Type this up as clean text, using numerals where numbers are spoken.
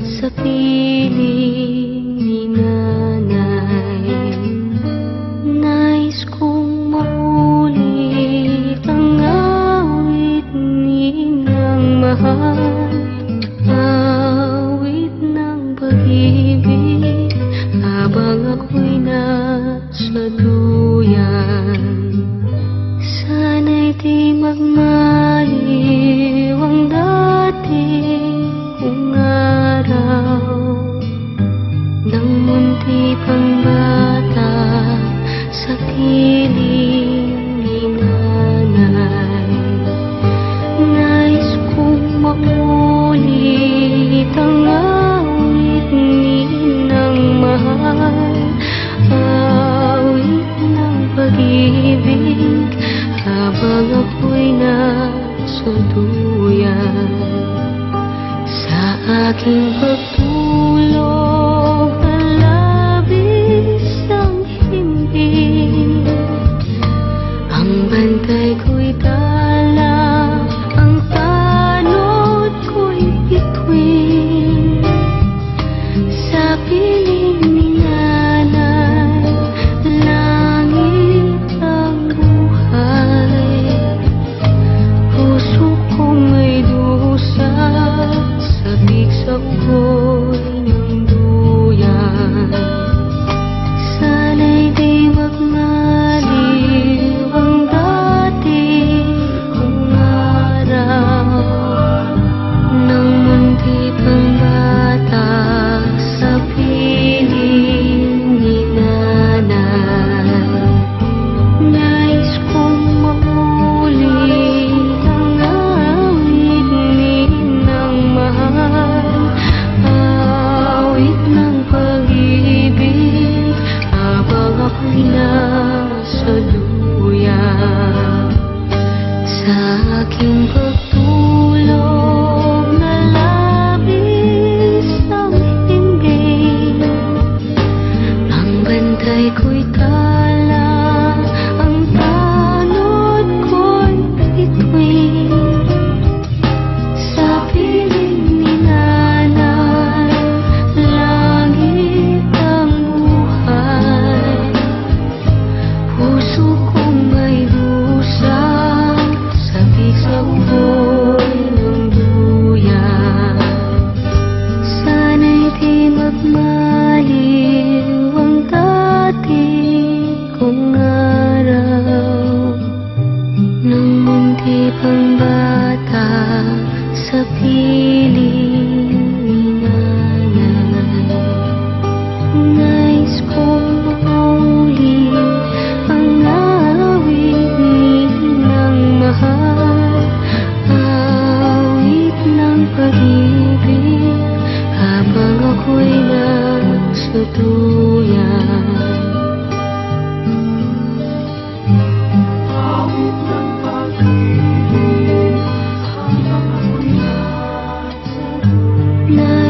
sa piling ni nanay. Nais kong maulit ang awit ninang mahal, awit ng pag-ibig habang ako'y nasa duyan. Sana'y di magmaliw ang dating kong araw nang munti pang bata sa piling ni nanay. Nais kong maulit ang awit ninang mahal, awit ng pag-ibig habang ako'y nasa duyan. Sa aking pagtulog na labis ang himbing, ang bantay ko'y dala, ang tanod ko'y bituin. Sa piling ni nanay, langit ang buhay. Puso kong may dusa, sabik sa ugoy ng duyan. Sana'y di magmaliw ang dating kong araw nang munti pang bata sa piling ni nanay. Nais kong maulit ang awit ninang mahal, awit ng pag-ibig habang ako'y nasa duyan. Sa aking pagtulog na labis ang himbing, ang bantay ko'y tala, ang tanod ko'y bituin. Sa piling ni nanay, langit ang buhay. Puso kong may dusa, sabik sa ugoy ng duyan. Sana'y di magmaliw ang dating kong araw nang munti pang bata sa piling ni nanay. Nais kong maulit ang awit ninang mahal, awit ng pag-ibig habang ako'y nasa duyan. Awit ng pag-ibig habang ako'y nasa duyan.